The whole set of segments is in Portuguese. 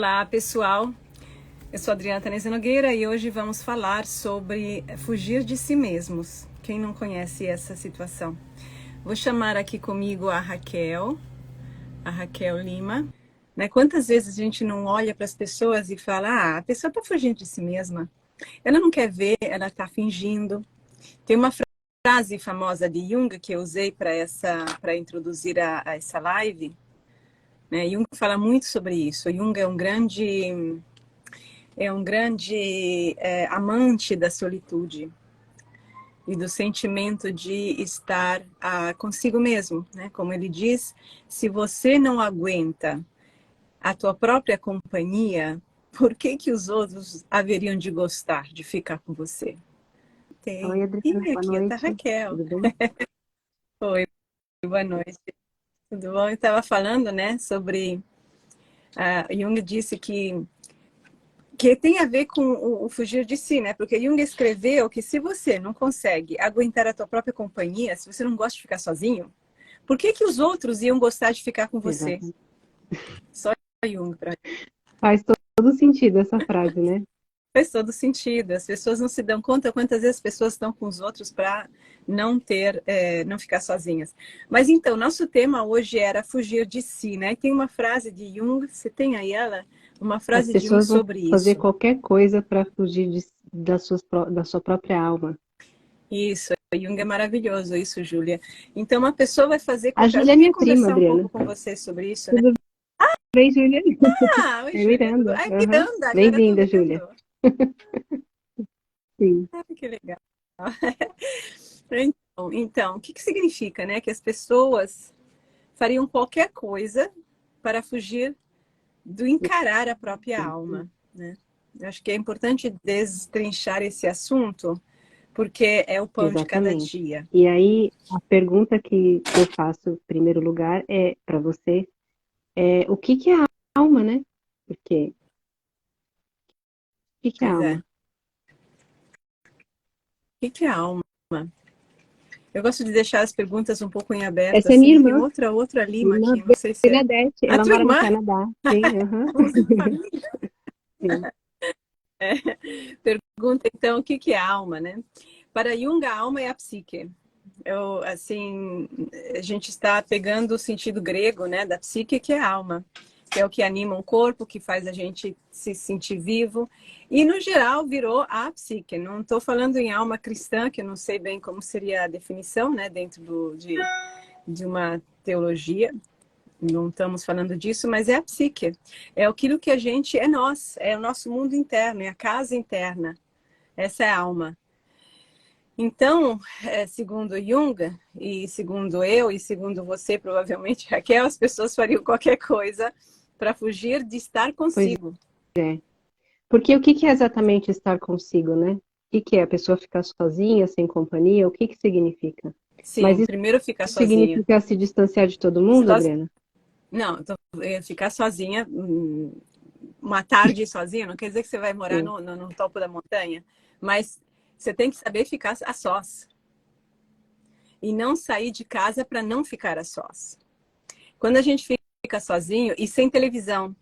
Olá, pessoal. Eu sou Adriana Tanese Nogueira e hoje vamos falar sobre fugir de si mesmos. Quem não conhece essa situação? Vou chamar aqui comigo a Raquel Lima. Né? Quantas vezes a gente não olha para as pessoas e fala, a pessoa está fugindo de si mesma. Ela não quer ver, ela está fingindo. Tem uma frase famosa de Jung que eu usei para introduzir a essa live. Né? Jung fala muito sobre isso. Jung é um grande amante da solitude e do sentimento de estar consigo mesmo, né? Como ele diz, se você não aguenta a tua própria companhia, por que que os outros haveriam de gostar de ficar com você? Oi, Adriana, E boa aqui está a noite. Raquel. Tudo bem? Oi, boa noite. Tudo bom? Eu estava falando, né, sobre... Jung disse que tem a ver com o fugir de si, né? Porque Jung escreveu que se você não consegue aguentar a tua própria companhia, se você não gosta de ficar sozinho, por que que os outros iam gostar de ficar com você? Exatamente. Só Jung para Faz todo sentido essa frase, né? faz todo sentido. As pessoas não se dão conta quantas vezes as pessoas estão com os outros para não ficar sozinhas. Mas então, nosso tema hoje era fugir de si, né? E tem uma frase de Jung, você tem aí ela? Uma As frase de Jung pessoas vão sobre fazer isso. qualquer coisa para fugir da sua própria alma. Isso, Jung é maravilhoso, isso, Júlia. Então, uma pessoa vai fazer A qualquer... Eu Júlia é queria minha prima, conversar um Adriana. pouco com você sobre isso, né? Tudo bem, Júlia? Oi, É Júlia, tudo... Miranda. Ai, Aham. Miranda, agora eu tô Bem-vinda, Júlia. vendo. Sim, Que legal. Então, o que que significa, né? Que as pessoas fariam qualquer coisa para fugir do encarar a própria sim, alma, né? Eu acho que é importante destrinchar esse assunto, porque é o pão de cada exatamente. dia. E aí, a pergunta que eu faço, em primeiro lugar, é para você, o que que é a alma, né? Porque, o que que é a Pois é. alma? O que que é a alma? Eu gosto de deixar as perguntas um pouco em aberto, Essa é minha assim. Tem irmã. outra Lima Irmã aqui, não sei se é... Bernadette, A ela tua mora no irmã? Canadá. Sim, aham. Vamos ser família. Sim, Pergunta, então, o que que é a alma, né? Para Jung, a alma é a psique. A gente está pegando o sentido grego, né, da psique, que é a alma, que é o que anima o corpo, que faz a gente se sentir vivo. E, no geral, virou a psique. Não estou falando em alma cristã, que eu não sei bem como seria a definição, né, dentro de uma teologia. Não estamos falando disso, mas é a psique. É aquilo que a gente é nós, é o nosso mundo interno, é a casa interna. Essa é a alma. Então, segundo Jung, e segundo eu, e segundo você, provavelmente, Raquel, as pessoas fariam qualquer coisa para fugir de estar pois consigo. é. Porque o que que é exatamente estar consigo, né? O que que é a pessoa ficar sozinha, sem companhia? O que que significa? Mas Sim, isso primeiro ficar sozinha. significa se distanciar de todo mundo, Adriana? Não, ficar sozinha, uma tarde sozinha, não quer dizer que você vai morar Sim, no topo da montanha, mas você tem que saber ficar a sós e não sair de casa para não ficar a sós. Quando a gente fica sozinho e sem televisão,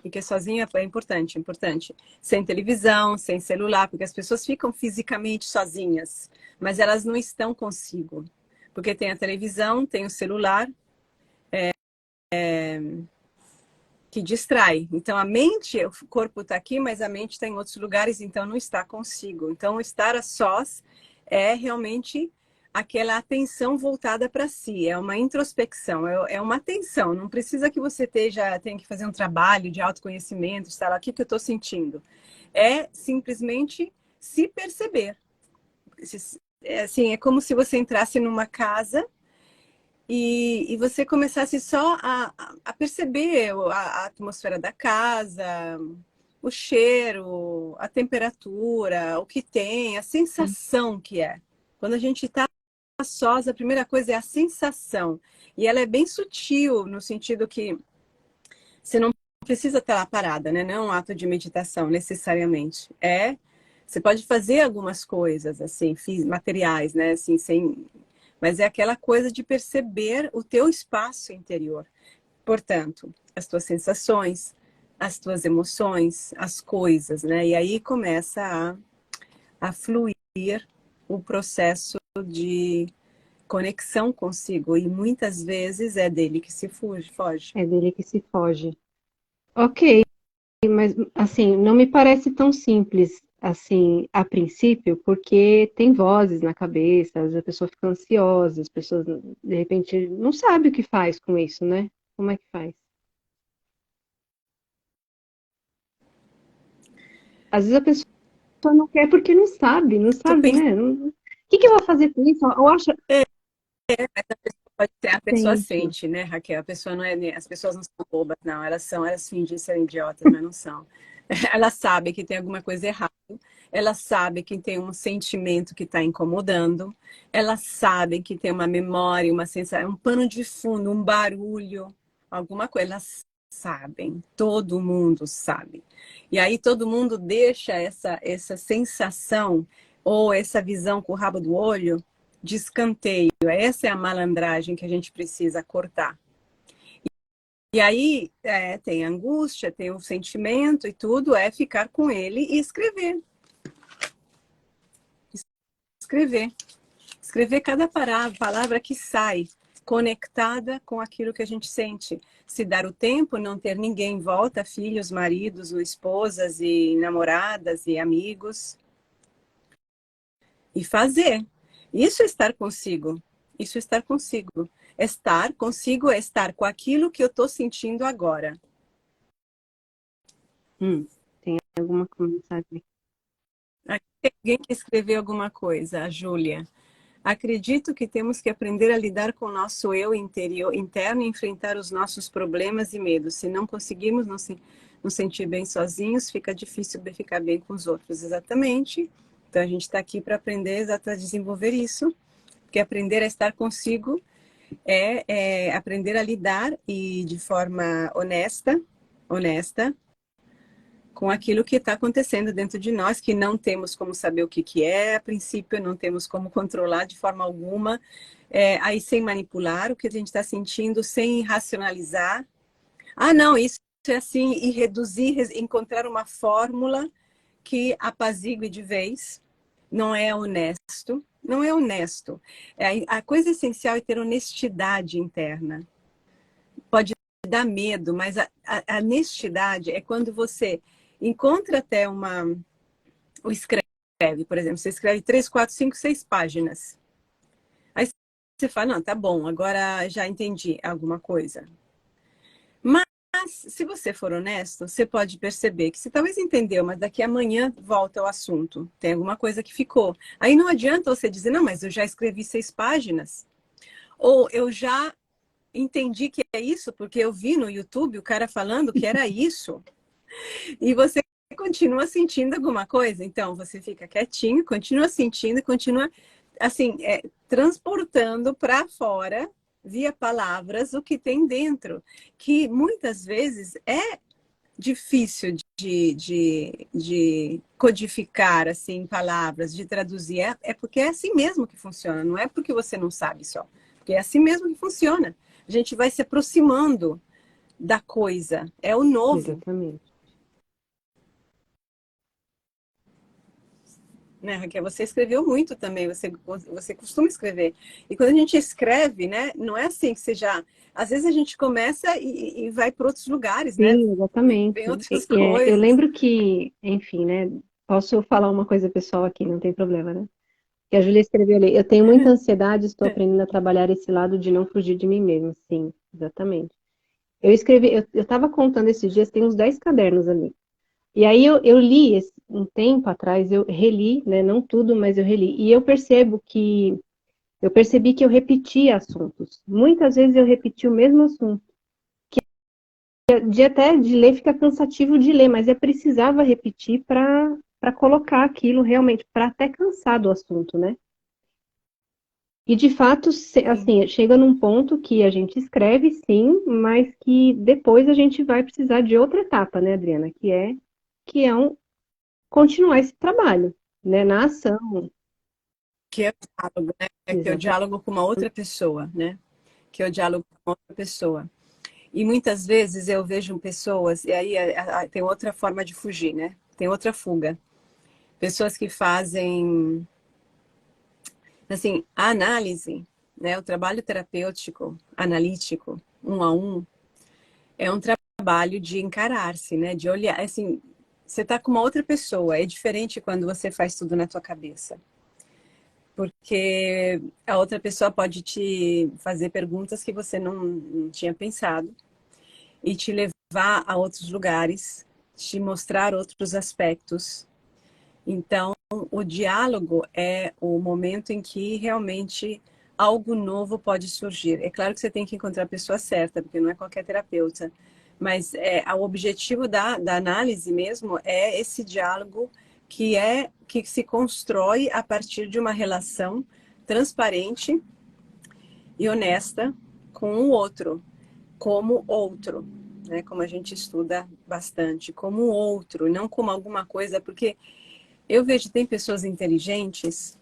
porque sozinha é importante, importante. Sem televisão, sem celular, porque as pessoas ficam fisicamente sozinhas, mas elas não estão consigo. Porque tem a televisão, tem o celular, que distrai. Então a mente, o corpo está aqui, mas a mente está em outros lugares, então não está consigo. Então estar a sós é realmente aquela atenção voltada para si, é uma introspecção, é uma atenção. Não precisa que você tenha que fazer um trabalho de autoconhecimento, estar lá, o que que eu estou sentindo. É simplesmente se perceber. É, assim, é como se você entrasse numa casa e você começasse só a perceber a atmosfera da casa, o cheiro, a temperatura, o que tem, a sensação que é. Quando a gente está sós, a primeira coisa é a sensação. E ela é bem sutil, no sentido que você não precisa estar lá parada, né? Não é um ato de meditação, necessariamente. Você pode fazer algumas coisas, assim, materiais, né? Assim, sem... Mas é aquela coisa de perceber o teu espaço interior. Portanto, as tuas sensações, as tuas emoções, as coisas, né? E aí começa a fluir o processo de conexão consigo. E muitas vezes é dele que se foge. É dele que se foge. Ok, mas assim, não me parece tão simples assim a princípio, porque tem vozes na cabeça, às vezes a pessoa fica ansiosa, as pessoas de repente não sabe o que faz com isso, né? Como é que faz? Às vezes a pessoa não quer porque não Tô sabe, pensando, né? O que que eu vou fazer com isso? Eu acho. pode ser, a pessoa Sente. sente, né, Raquel? A pessoa não é, as pessoas não são bobas, não. Elas fingem ser idiotas, mas não são. Elas sabem que tem alguma coisa errada. Elas sabem que tem um sentimento que está incomodando. Elas sabem que tem uma memória, uma sensação, um pano de fundo, um barulho, alguma coisa. Elas sabem. Todo mundo sabe. E aí todo mundo deixa essa sensação ou essa visão com o rabo do olho de escanteio. Essa é a malandragem que a gente precisa cortar. E aí tem a angústia, tem o sentimento e tudo é ficar com ele e escrever. Escrever. Escrever cada palavra que sai, conectada com aquilo que a gente sente. Se dar o tempo, não ter ninguém em volta, filhos, maridos, ou esposas e namoradas e amigos. E fazer. Isso é estar consigo. Isso é estar consigo. Estar consigo é estar com aquilo que eu estou sentindo agora. Tem alguma mensagem? Aqui tem alguém que escreveu alguma coisa, a Júlia. Acredito que temos que aprender a lidar com o nosso eu interior, interno e enfrentar os nossos problemas e medos. Se não conseguirmos nos sentir bem sozinhos, fica difícil ficar bem com os outros. Exatamente. Então a gente está aqui para aprender a desenvolver isso, porque aprender a estar consigo é aprender a lidar e de forma honesta, com aquilo que está acontecendo dentro de nós, que não temos como saber o que é, a princípio não temos como controlar de forma alguma, aí sem manipular o que a gente está sentindo, sem racionalizar. Ah, não, isso é assim, e reduzir, encontrar uma fórmula que apazigue de vez, não é honesto, não é honesto. A coisa essencial é ter honestidade interna. Pode dar medo, mas a honestidade é quando você encontra até o escreve, por exemplo, você escreve 3, 4, 5, 6 páginas. Aí você fala, não, tá bom, agora já entendi alguma coisa. Mas se você for honesto, você pode perceber que você talvez entendeu, mas daqui a amanhã volta ao assunto. Tem alguma coisa que ficou. Aí não adianta você dizer, não, mas eu já escrevi 6 páginas. Ou eu já entendi que é isso, porque eu vi no YouTube o cara falando que era isso. E você continua sentindo alguma coisa, então você fica quietinho, continua sentindo, continua assim, transportando para fora, via palavras, o que tem dentro, que muitas vezes é difícil de codificar assim palavras, de traduzir, é porque é assim mesmo que funciona, não é porque você não sabe só, porque é assim mesmo que funciona. A gente vai se aproximando da coisa, é o novo. Exatamente. Né, Raquel? Você escreveu muito também, você costuma escrever. E quando a gente escreve, né, não é assim que você já. Às vezes a gente começa e vai para outros lugares, né? Sim, exatamente. Vem outras Eu coisas. lembro que, enfim, né? Posso falar uma coisa pessoal aqui, não tem problema, né? Que a Júlia escreveu ali. Eu tenho muita ansiedade, estou aprendendo a trabalhar esse lado de não fugir de mim mesma. Sim, exatamente. Eu escrevi, eu estava contando esses dias, tem uns 10 cadernos ali. E aí eu li um tempo atrás, eu reli, né? Não tudo, mas eu reli. E eu percebi que eu repetia assuntos. Muitas vezes eu repeti o mesmo assunto. De até de ler fica cansativo de ler, mas eu precisava repetir para colocar aquilo realmente, para até cansar do assunto, né? E de fato, Sim. assim, chega num ponto que a gente escreve sim, mas que depois a gente vai precisar de outra etapa, né, Adriana? Que é continuar esse trabalho, né, na ação. Que é o diálogo, né? Que é o Exatamente. diálogo com uma outra pessoa, né? Que é o diálogo com outra pessoa. E muitas vezes eu vejo pessoas, e aí tem outra forma de fugir, né? Tem outra fuga. Pessoas que fazem, assim, a análise, né? O trabalho terapêutico, analítico, um a um, é um trabalho de encarar-se, né? De olhar, assim, você está com uma outra pessoa. É diferente quando você faz tudo na tua cabeça. Porque a outra pessoa pode te fazer perguntas que você não tinha pensado e te levar a outros lugares, te mostrar outros aspectos. Então, o diálogo é o momento em que realmente algo novo pode surgir. É claro que você tem que encontrar a pessoa certa, porque não é qualquer terapeuta, mas o objetivo da análise mesmo é esse diálogo que se constrói a partir de uma relação transparente e honesta com o outro, como outro, né? Como a gente estuda bastante, como outro, não como alguma coisa, porque eu vejo tem pessoas inteligentes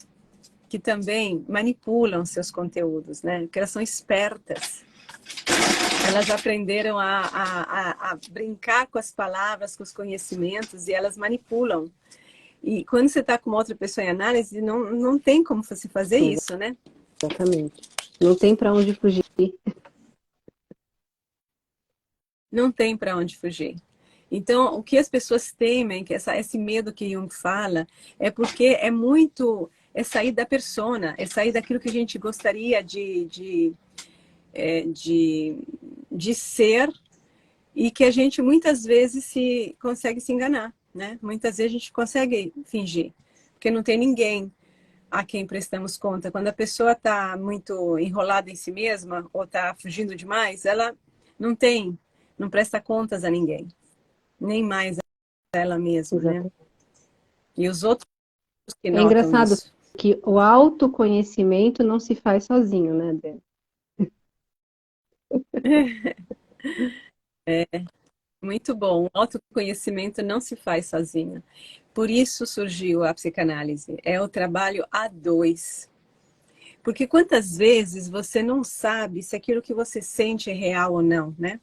que também manipulam seus conteúdos, né? Porque elas são espertas. Elas aprenderam a brincar com as palavras, com os conhecimentos, e elas manipulam. E quando você está com uma outra pessoa em análise, não tem como você fazer isso, né? Exatamente. Não tem para onde fugir. Não tem para onde fugir. Então, o que as pessoas temem, que esse medo que Jung fala, é porque é sair da persona, é sair daquilo que a gente gostaria de ser e que a gente muitas vezes consegue se enganar, né? Muitas vezes a gente consegue fingir, porque não tem ninguém a quem prestamos conta. Quando a pessoa está muito enrolada em si mesma ou está fugindo demais, ela não tem, não presta contas a ninguém, nem mais a ela mesma, né? Exatamente. E os outros que É notam engraçado isso. que o autoconhecimento não se faz sozinho, né, Adriana? Muito bom. O autoconhecimento não se faz sozinho. Por isso surgiu a psicanálise. É o trabalho a dois. Porque quantas vezes você não sabe se aquilo que você sente é real ou não, né?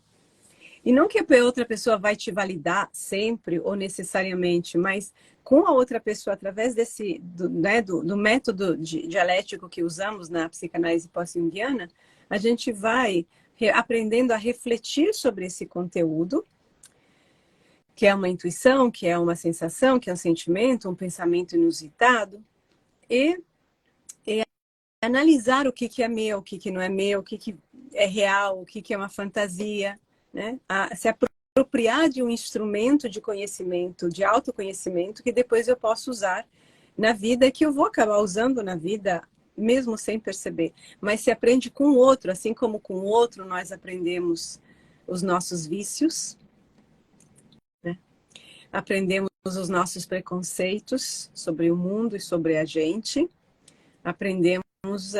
E não que a outra pessoa vai te validar sempre ou necessariamente, mas com a outra pessoa, através do método dialético que usamos na psicanálise pós-junguiana, a gente vai aprendendo a refletir sobre esse conteúdo, que é uma intuição, que é uma sensação, que é um sentimento, um pensamento inusitado, e analisar o que é meu, o que não é meu, o que é real, o que é uma fantasia, né? Se apropriar de um instrumento de conhecimento, de autoconhecimento, que depois eu posso usar na vida, que eu vou acabar usando na vida, mesmo sem perceber. Mas se aprende com o outro, assim como com o outro nós aprendemos os nossos vícios, né? Aprendemos os nossos preconceitos sobre o mundo e sobre a gente, aprendemos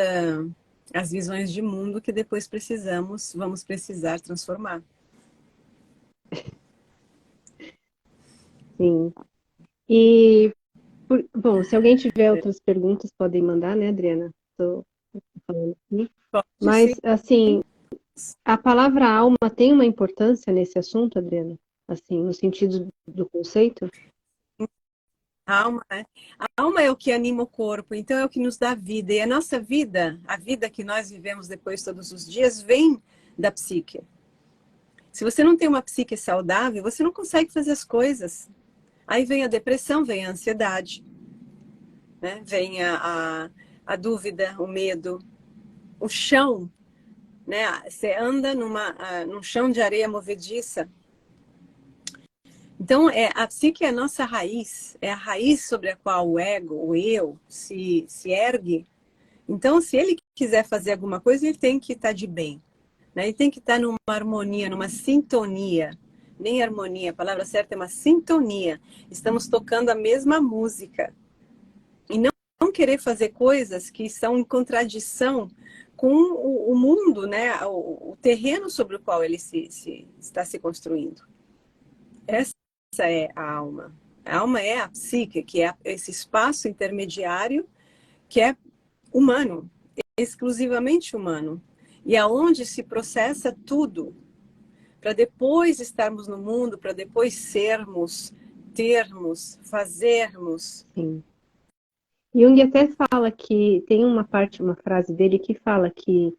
as visões de mundo que depois vamos precisar transformar. Sim. E, bom, se alguém tiver outras perguntas, podem mandar, né, Adriana? Estou falando aqui. Pode sim. Mas, assim, a palavra alma tem uma importância nesse assunto, Adriana? Assim, no sentido do conceito? A alma, né? A alma é o que anima o corpo, então é o que nos dá vida. E a nossa vida, a vida que nós vivemos depois todos os dias, vem da psique. Se você não tem uma psique saudável, você não consegue fazer as coisas. Aí vem a depressão, vem a ansiedade, né? Vem a dúvida, o medo, o chão, né? Você anda num chão de areia movediça. Então, a psique é a nossa raiz, é a raiz sobre a qual o ego, o eu, se ergue. Então, se ele quiser fazer alguma coisa, ele tem que estar de bem, né? Ele tem que estar numa harmonia, numa sintonia. Nem harmonia, a palavra certa é uma sintonia. Estamos tocando a mesma música. E não querer fazer coisas que são em contradição com o mundo, né? O terreno sobre o qual ele está se construindo. Essa é a alma. A alma é a psique, que é esse espaço intermediário que é humano, exclusivamente humano, e aonde se processa tudo. para depois estarmos no mundo, para depois sermos, termos, fazermos. Sim. Jung até fala que tem uma parte, uma frase dele que fala que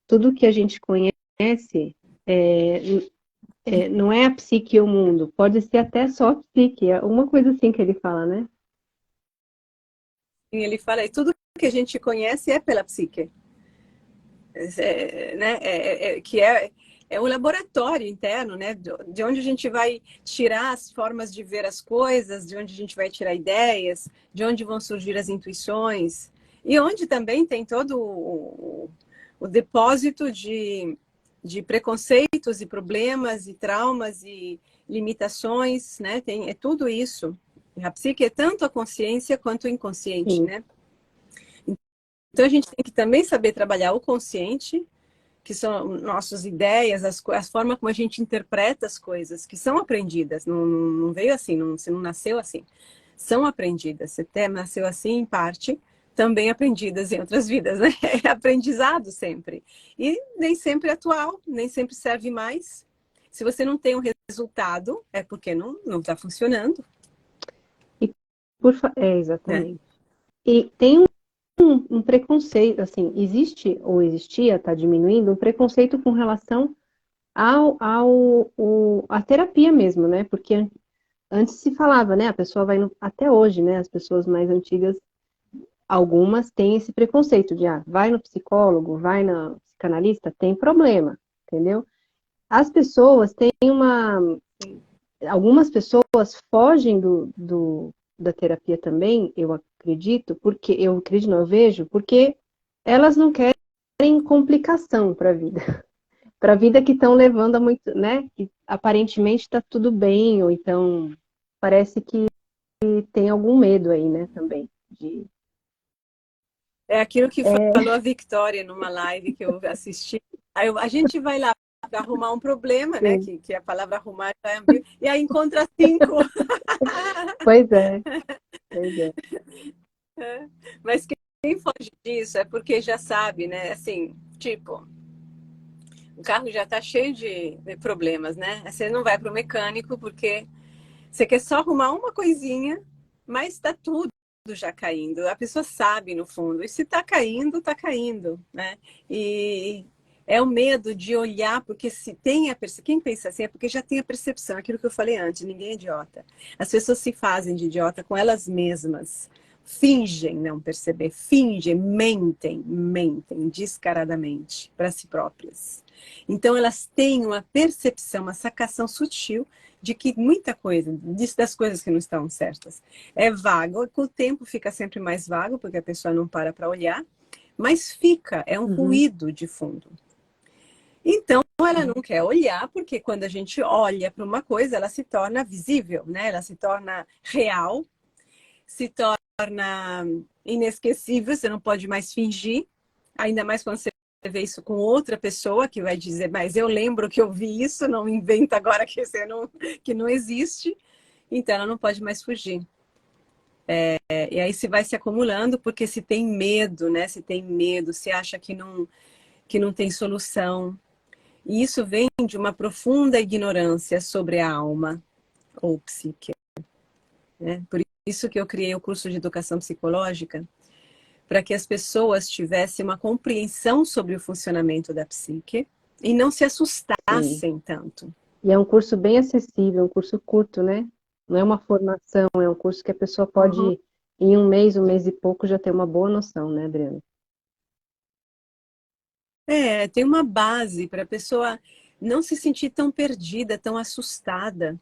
tudo que a gente conhece não é a psique e o mundo, pode ser até só a psique, é uma coisa assim que ele fala, né? E ele fala, e tudo que a gente conhece é pela psique. Né? É um laboratório interno, né? De onde a gente vai tirar as formas de ver as coisas, de onde a gente vai tirar ideias, de onde vão surgir as intuições, e onde também tem todo o depósito de preconceitos e problemas e traumas e limitações, né? É tudo isso. A psique é tanto a consciência quanto o inconsciente, Sim. né? Então a gente tem que também saber trabalhar o consciente, que são nossas ideias, as formas como a gente interpreta as coisas, que são aprendidas, não veio assim, você não nasceu assim. São aprendidas, você até nasceu assim em parte, também aprendidas em outras vidas, né? É aprendizado sempre. E nem sempre é atual, nem sempre serve mais. Se você não tem um resultado, é porque não está funcionando, E né? exatamente. E tem um preconceito, assim, existe ou existia, está diminuindo, um preconceito com relação à terapia mesmo, né? Porque antes se falava, né? A pessoa vai até hoje, né? As pessoas mais antigas, algumas têm esse preconceito de, vai no psicólogo, vai na psicanalista, tem problema, entendeu? As pessoas têm algumas pessoas fogem da terapia também, eu acredito, não, eu vejo, porque elas não querem complicação para a vida. Para a vida que estão levando a muito, né? Que aparentemente está tudo bem, ou então parece que tem algum medo aí, né, também. É aquilo que falou a Victoria numa live que eu assisti. A gente vai lá para arrumar um problema, né? Sim. Que a palavra arrumar já é ambígua, e aí encontra cinco. Pois é, pois é. Mas quem foge disso é porque já sabe, né? Assim, tipo, o carro já está cheio de problemas, né? Você não vai para o mecânico porque você quer só arrumar uma coisinha, mas está tudo já caindo. A pessoa sabe no fundo. E se está caindo, né? E é o medo de olhar, porque se tem a percepção, quem pensa assim é porque já tem a percepção, aquilo que eu falei antes, ninguém é idiota. As pessoas se fazem de idiota com elas mesmas. Fingem não perceber, fingem, mentem descaradamente para si próprias. Então elas têm uma percepção, uma sacação sutil de que muita coisa, das coisas que não estão certas, é vago, com o tempo fica sempre mais vago, porque a pessoa não para olhar, mas fica, é um Uhum. ruído de fundo. Então, ela não quer olhar, porque quando a gente olha para uma coisa, ela se torna visível, né? Ela se torna real, se torna inesquecível, você não pode mais fingir, ainda mais quando você vê isso com outra pessoa que vai dizer, mas eu lembro que eu vi isso, não inventa agora que não existe. Então ela não pode mais fugir. E aí se vai se acumulando, porque se tem medo, né? Se tem medo, se acha que não tem solução. E isso vem de uma profunda ignorância sobre a alma ou psique, né? Por isso que eu criei o curso de educação psicológica, para que as pessoas tivessem uma compreensão sobre o funcionamento da psique e não se Sim. assustassem tanto. E é um curso bem acessível, um curso curto, né? Não é uma formação, é um curso que a pessoa Uhum. pode, em um mês e pouco, já ter uma boa noção, né, Adriana? Tem uma base para a pessoa não se sentir tão perdida, tão assustada.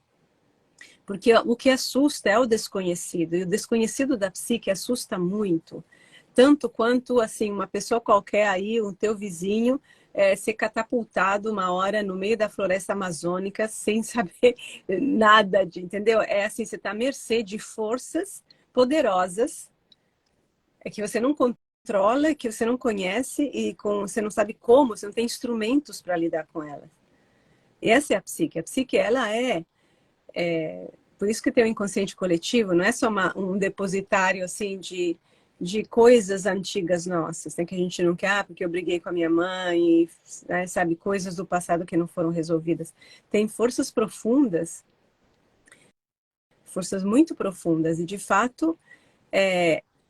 Porque o que assusta é o desconhecido, e o desconhecido da psique assusta muito. Tanto quanto, assim, uma pessoa qualquer aí, o teu vizinho, ser catapultado uma hora no meio da floresta amazônica sem saber nada de, entendeu? É assim, você está à mercê de forças poderosas que você não controla, que você não conhece e você não sabe como, você não tem instrumentos para lidar com ela. E essa é a psique. A psique, ela por isso que tem o inconsciente coletivo, não é só um depositário assim de coisas antigas nossas, né, que a gente não quer, porque eu briguei com a minha mãe, né, sabe, coisas do passado que não foram resolvidas. Tem forças muito profundas, e de fato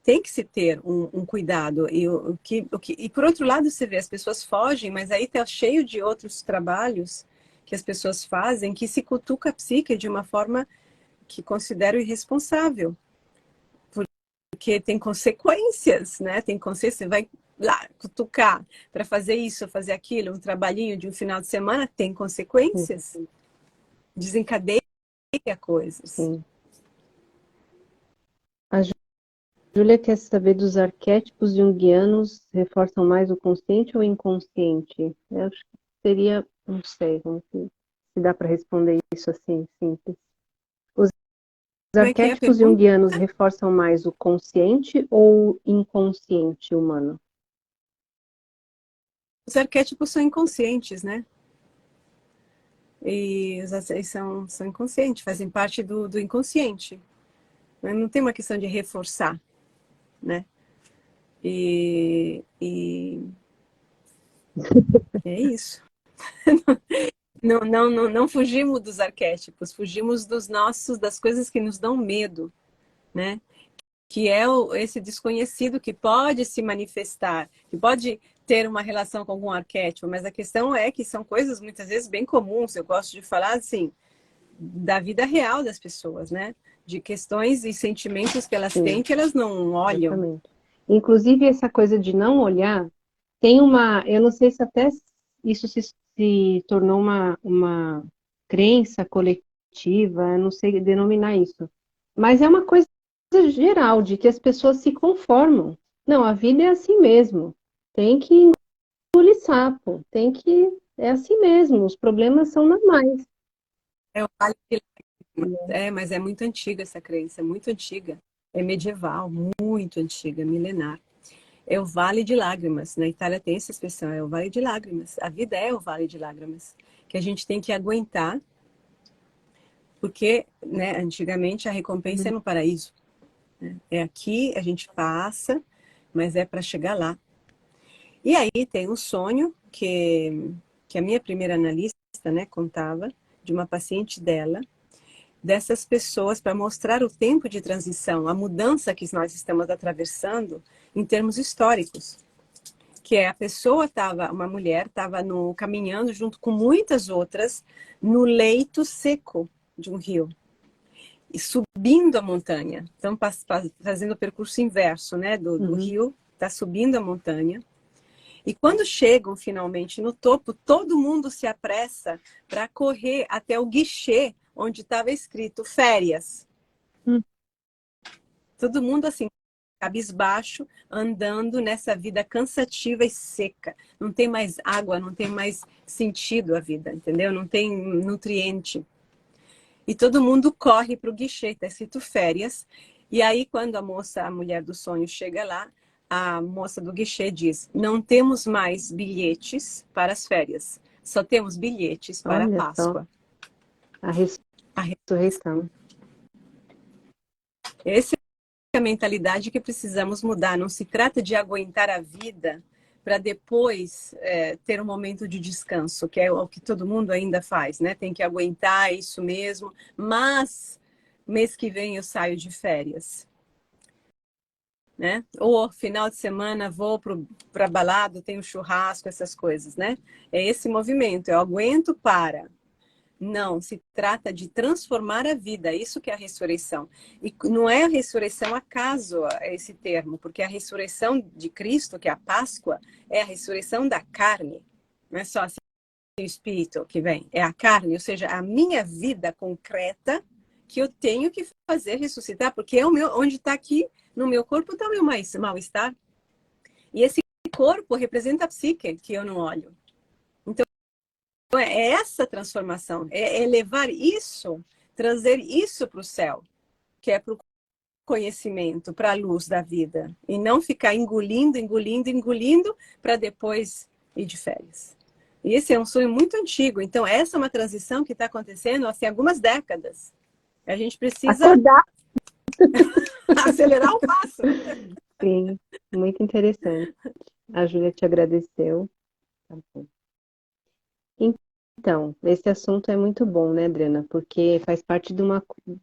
tem que se ter um cuidado. E por outro lado, você vê, as pessoas fogem, mas aí está cheio de outros trabalhos que as pessoas fazem que se cutuca a psique de uma forma que considero irresponsável. Porque tem consequências, né? Tem consequências, você vai lá cutucar para fazer isso, fazer aquilo, um trabalhinho de um final de semana, tem consequências. Sim. Desencadeia coisas. Sim. A Júlia quer saber dos arquétipos junguianos reforçam mais o consciente ou o inconsciente? Eu acho que seria, não sei, se dá para responder isso assim, simples. Os Como é que é a arquétipos pergunta? junguianos reforçam mais o consciente ou o inconsciente humano? Os arquétipos são inconscientes, né? E são inconscientes, fazem parte do inconsciente. Não tem uma questão de reforçar, né? E é isso. Não fugimos dos arquétipos, fugimos das coisas que nos dão medo, né? Que é esse desconhecido que pode se manifestar, que pode ter uma relação com algum arquétipo, mas a questão é que são coisas muitas vezes bem comuns. Eu gosto de falar assim, da vida real das pessoas, né? De questões e sentimentos que elas têm Sim, que elas não olham. exatamente. Inclusive, essa coisa de não olhar, tem uma, eu não sei se até isso se tornou uma crença coletiva, eu não sei denominar isso, mas é uma coisa geral, de que as pessoas se conformam. Não, a vida é assim mesmo, tem que engolir sapo, é assim mesmo, os problemas são normais. É o vale de lágrimas. Mas é muito antiga essa crença, é muito antiga. É medieval, muito antiga, milenar. É o vale de lágrimas. Na Itália tem essa expressão, é o vale de lágrimas. A vida é o vale de lágrimas, que a gente tem que aguentar, porque, né, antigamente a recompensa é no paraíso. Né? É aqui, a gente passa, mas é para chegar lá. E aí tem um sonho que a minha primeira analista, né, contava, de uma paciente dela, dessas pessoas, para mostrar o tempo de transição, a mudança que nós estamos atravessando em termos históricos. Que é a pessoa estava, uma mulher estava caminhando junto com muitas outras no leito seco de um rio e subindo a montanha. Então fazendo o percurso inverso, né, do Uhum. rio, está subindo a montanha. E quando chegam finalmente no topo, todo mundo se apressa para correr até o guichê onde estava escrito férias. Hum. Todo mundo assim, cabisbaixo, andando nessa vida cansativa e seca. Não tem mais água, não tem mais sentido a vida, entendeu? Não tem nutriente. E todo mundo corre para o guichê, está escrito férias. E aí, quando a mulher do sonho, chega lá, a moça do guichê diz: não temos mais bilhetes para as férias, só temos bilhetes para a Olha só, Páscoa. a A ressurreição. Essa é a mentalidade que precisamos mudar. Não se trata de aguentar a vida para depois ter um momento de descanso, que é o que todo mundo ainda faz, né? Tem que aguentar, é isso mesmo. Mas mês que vem eu saio de férias, né? Ou final de semana vou para balada, tenho churrasco, essas coisas, né? É esse movimento. Eu aguento para. Não, se trata de transformar a vida, isso que é a ressurreição. E não é a ressurreição acaso esse termo, porque a ressurreição de Cristo, que é a Páscoa, é a ressurreição da carne. Não é só assim o espírito que vem, é a carne, ou seja, a minha vida concreta que eu tenho que fazer ressuscitar, porque é o meu, onde está aqui, no meu corpo está o meu mal-estar. E esse corpo representa a psique, que eu não olho. É essa transformação, é levar isso, trazer isso para o céu, que é para o conhecimento, para a luz da vida. E não ficar engolindo, engolindo, engolindo, para depois ir de férias. E esse é um sonho muito antigo. Então, essa é uma transição que está acontecendo assim, há algumas décadas. A gente precisa Acordar. acelerar o passo. Sim, muito interessante. A Júlia te agradeceu. Tá bom. Então, esse assunto é muito bom, né, Adriana? Porque faz parte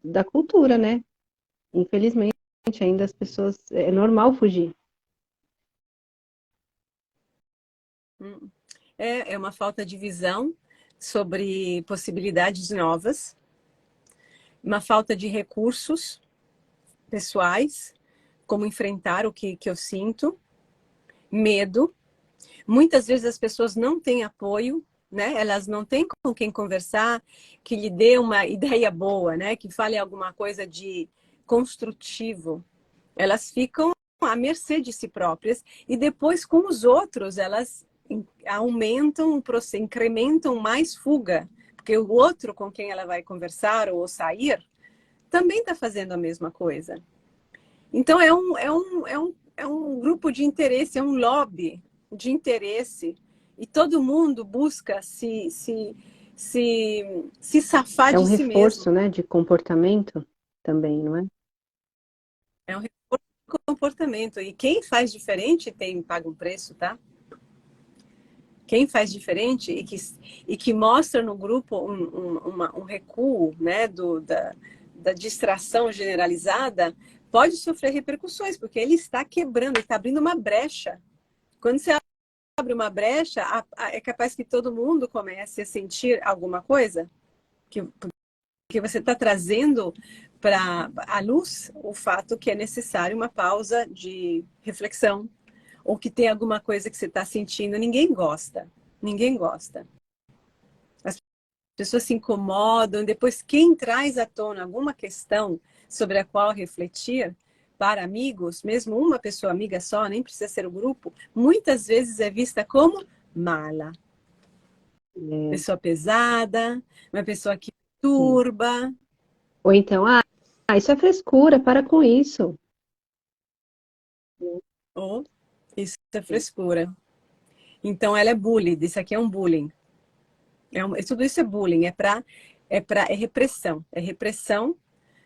da cultura, né? Infelizmente, ainda as pessoas. É normal fugir. Hum. É uma falta de visão sobre possibilidades novas, uma falta de recursos pessoais, como enfrentar o que eu sinto, medo. Muitas vezes as pessoas não têm apoio, né? Elas não têm com quem conversar, que lhe dê uma ideia boa, né? Que fale alguma coisa de construtivo. Elas ficam à mercê de si próprias e depois com os outros elas aumentam, incrementam mais fuga, porque o outro com quem ela vai conversar ou sair também está fazendo a mesma coisa. Então é um grupo de interesse, é um lobby de interesse e todo mundo busca se safar É um de si mesmo. reforço, né, de comportamento também, não é? É um comportamento. E quem faz diferente paga um preço, tá? Quem faz diferente e que mostra no grupo um recuo, né, da distração generalizada, pode sofrer repercussões, porque ele está quebrando, ele está abrindo uma brecha. Quando você abre uma brecha, é capaz que todo mundo comece a sentir alguma coisa, que você está trazendo para a luz o fato que é necessário uma pausa de reflexão, ou que tem alguma coisa que você está sentindo. Ninguém gosta. Ninguém gosta. As pessoas se incomodam. Depois, quem traz à tona alguma questão sobre a qual refletir para amigos, mesmo uma pessoa amiga só, nem precisa ser o grupo, muitas vezes é vista como mala. É, Pessoa pesada, uma pessoa que sim. turba. Ou então, isso é frescura, para com isso. Ou isso é frescura. Então ela é bullying, isso aqui é um bullying. Tudo isso é bullying, é repressão. É repressão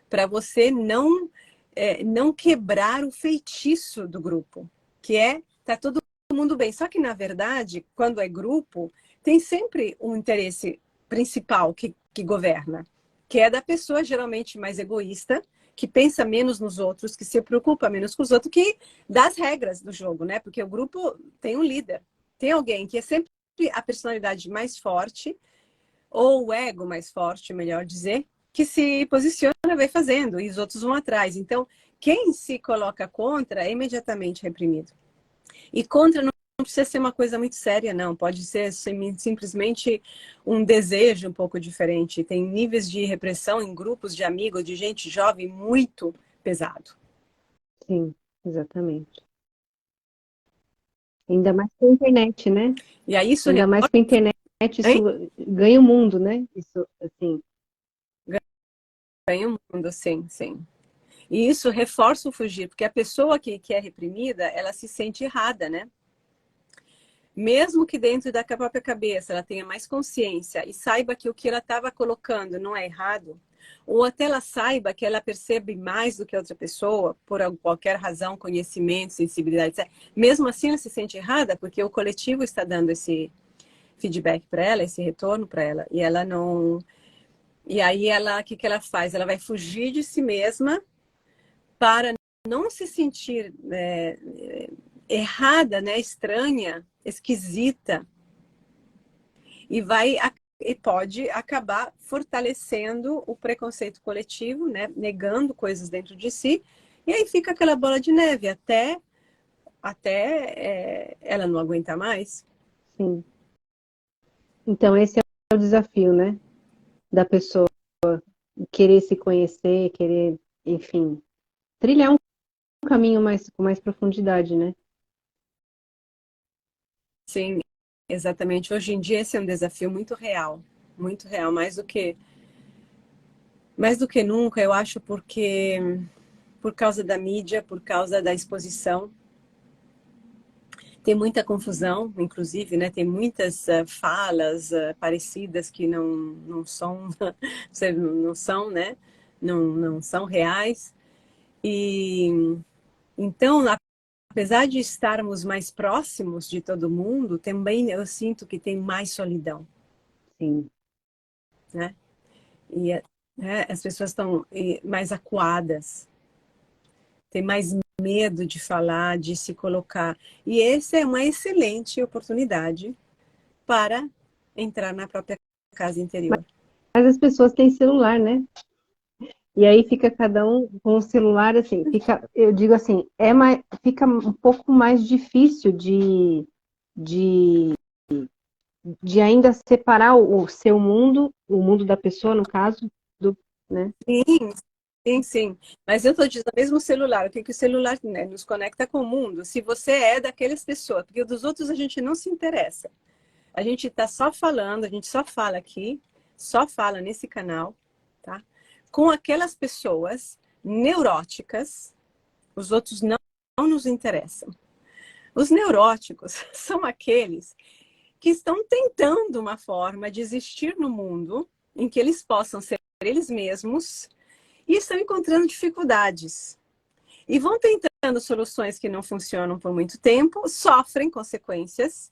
para você não quebrar o feitiço do grupo, que é tá todo mundo bem. Só que, na verdade, quando é grupo, tem sempre um interesse principal que governa, que é da pessoa geralmente mais egoísta, que pensa menos nos outros, que se preocupa menos com os outros, que das regras do jogo, né? Porque o grupo tem um líder, tem alguém que é sempre a personalidade mais forte, ou o ego mais forte, melhor dizer, que se posiciona e vai fazendo, e os outros vão atrás. Então, quem se coloca contra é imediatamente reprimido. E contra não precisa ser uma coisa muito séria, não. Pode ser simplesmente um desejo um pouco diferente. Tem níveis de repressão em grupos de amigos, de gente jovem, muito pesado. Sim, exatamente. Ainda mais com a internet, né? E aí isso Ainda mais com a internet, isso hein? ganha o mundo, né? Isso, assim, Ganha o mundo, sim, sim. E isso reforça o fugir, porque a pessoa que é reprimida, ela se sente errada, né? Mesmo que dentro da própria cabeça ela tenha mais consciência e saiba que o que ela estava colocando não é errado, ou até ela saiba que ela percebe mais do que outra pessoa, por qualquer razão, conhecimento, sensibilidade, etc. Mesmo assim ela se sente errada, porque o coletivo está dando esse feedback para ela, esse retorno para ela, e ela não... E aí o que ela faz? Ela vai fugir de si mesma para não se sentir errada, né, estranha, esquisita, e e pode acabar fortalecendo o preconceito coletivo, né, negando coisas dentro de si, e aí fica aquela bola de neve até ela não aguentar mais. sim. Então, esse é o desafio, né? Da pessoa querer se conhecer, querer, enfim, trilhar um caminho com mais profundidade, né? Sim, exatamente. Hoje em dia esse é um desafio muito real, mais do que nunca, eu acho, porque por causa da mídia, por causa da exposição. Tem muita confusão, inclusive, né? Tem muitas falas parecidas que não são, não são, né? Não são reais. E então, apesar de estarmos mais próximos de todo mundo, também eu sinto que tem mais solidão, Sim. né? E as pessoas estão mais acuadas, tem mais medo de falar, de se colocar. E essa é uma excelente oportunidade para entrar na própria casa interior. Mas as pessoas têm celular, né? E aí fica cada um com o celular, assim, fica, eu digo assim, fica um pouco mais difícil de, de ainda separar o seu mundo, o mundo da pessoa, no caso, do, né? Sim, sim, sim. Mas eu estou dizendo, mesmo o celular, o que que o celular, né, nos conecta com o mundo? Se você é daquelas pessoas, porque dos outros a gente não se interessa. A gente está só falando, a gente só fala aqui, só fala nesse canal, tá? Com aquelas pessoas neuróticas, os outros não nos interessam. Os neuróticos são aqueles que estão tentando uma forma de existir no mundo em que eles possam ser eles mesmos e estão encontrando dificuldades. E vão tentando soluções que não funcionam por muito tempo, sofrem consequências,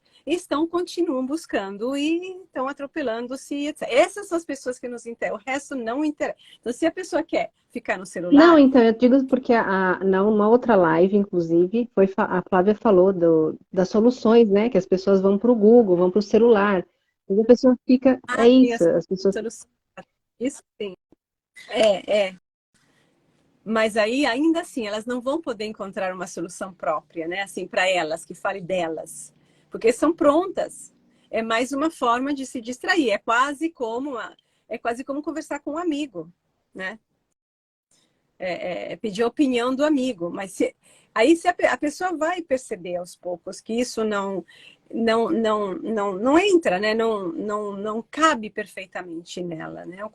continuam buscando e estão atropelando-se, etc. Essas são as pessoas que nos interessam, o resto não interessa. Então, se a pessoa quer ficar no Não, celular... então, eu digo porque numa outra live, inclusive, a Flávia falou das soluções, né? Que as pessoas vão para o Google, vão para o celular. E a pessoa fica, é tem isso, essa as pessoas... solução. Isso sim. É. Mas aí, ainda assim, elas não vão poder encontrar uma solução própria, né? Assim, para elas, que fale delas. Porque são prontas. É mais uma forma de se distrair. É quase como conversar com um amigo, né? Pedir a opinião do amigo. Mas se a pessoa vai perceber aos poucos que isso não entra, né? Não cabe perfeitamente nela, né? O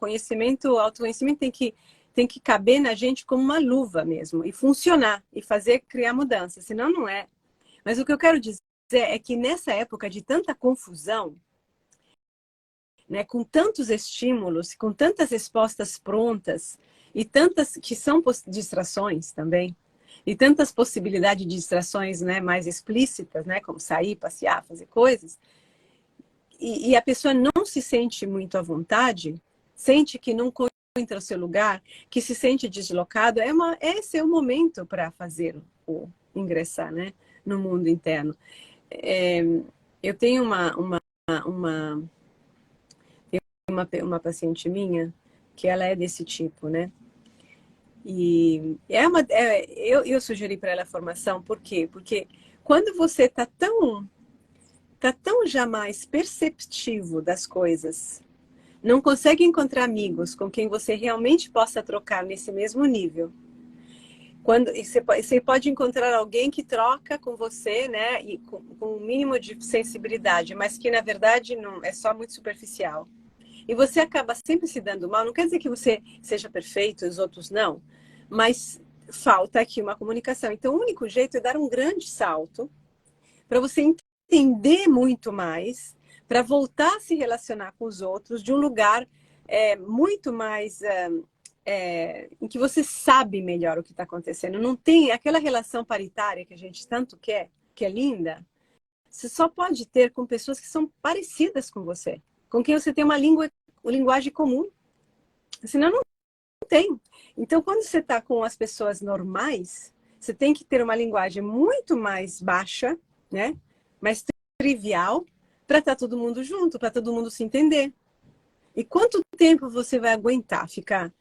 autoconhecimento tem que caber na gente como uma luva mesmo e funcionar e criar mudança, senão não é. Mas o que eu quero dizer é que nessa época de tanta confusão, né, com tantos estímulos, com tantas respostas prontas e tantas que são distrações também, e tantas possibilidades de distrações, né, mais explícitas, né, como sair, passear, fazer coisas, e a pessoa não se sente muito à vontade, sente que não encontra o seu lugar, que se sente deslocado, esse é o momento para fazer ingressar, né, no mundo interno. Eu tenho uma paciente minha que ela é desse tipo, né? E eu sugeri para ela a formação, por quê? Porque quando você tá tão jamais perceptivo das coisas, não consegue encontrar amigos com quem você realmente possa trocar nesse mesmo nível. Você pode encontrar alguém que troca com você, né, e com um mínimo de sensibilidade, mas que na verdade não é só muito superficial. E você acaba sempre se dando mal. Não quer dizer que você seja perfeito e os outros não, mas falta aqui uma comunicação. Então, o único jeito é dar um grande salto para você entender muito mais, para voltar a se relacionar com os outros de um lugar muito mais em que você sabe melhor o que está acontecendo. Não tem aquela relação paritária que a gente tanto quer, que é linda. Você só pode ter com pessoas que são parecidas com você, com quem você tem uma linguagem comum. Senão não tem. Então, quando você está com as pessoas normais, você tem que ter uma linguagem muito mais baixa, né? Mais trivial, para estar todo mundo junto, para todo mundo se entender. E quanto tempo você vai aguentar ficar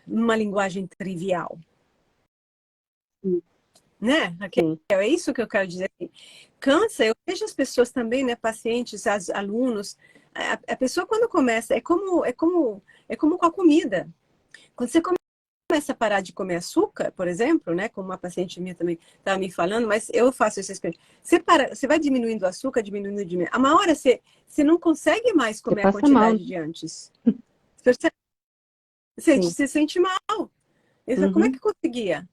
numa linguagem trivial? Né? Sim. É isso que eu quero dizer. Cansa, eu vejo as pessoas também, né, pacientes, alunos, a pessoa quando começa, é como com a comida. Quando você começa a parar de comer açúcar, por exemplo, né, como uma paciente minha também estava me falando, mas eu faço essa experiência. Você vai diminuindo o açúcar, diminuindo. A uma hora você não consegue mais Você comer a passa mal. quantidade de antes. Você Sim. se sente mal. Como é Uhum. que conseguia?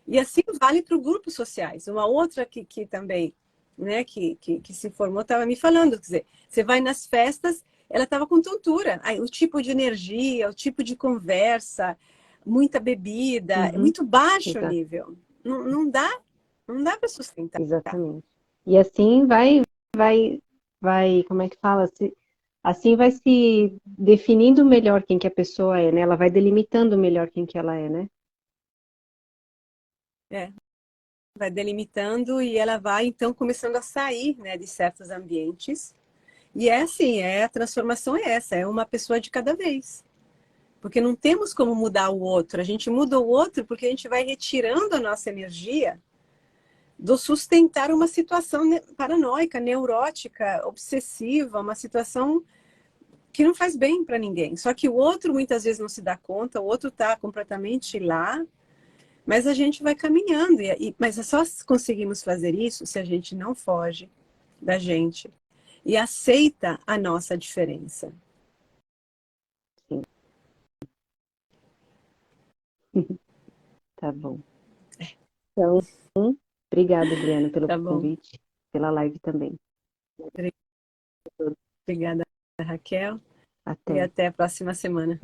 E assim vale para os grupos sociais. Uma outra que também, né, que se formou, estava me falando, quer dizer, você vai nas festas, ela estava com tontura. Aí, o tipo de energia, o tipo de conversa, muita bebida, é Uhum. muito baixo o Exato. nível. não dá para sustentar. Exatamente. E assim vai, como é que fala? Assim vai se definindo melhor quem que a pessoa é, né? Ela vai delimitando melhor quem que ela é, né? É, vai delimitando e ela vai então começando a sair, né, de certos ambientes. E é assim, a transformação é essa, é uma pessoa de cada vez. Porque não temos como mudar o outro. A gente muda o outro porque a gente vai retirando a nossa energia do sustentar uma situação paranoica, neurótica, obsessiva, uma situação que não faz bem para ninguém. Só que o outro muitas vezes não se dá conta, o outro está completamente lá, mas a gente vai caminhando. Mas só conseguimos fazer isso se a gente não foge da gente e aceita a nossa diferença. Sim. Tá bom. Então, obrigada, Adriana, pelo Tá bom? convite, pela live também. Obrigada, Raquel, e Até. até a próxima semana.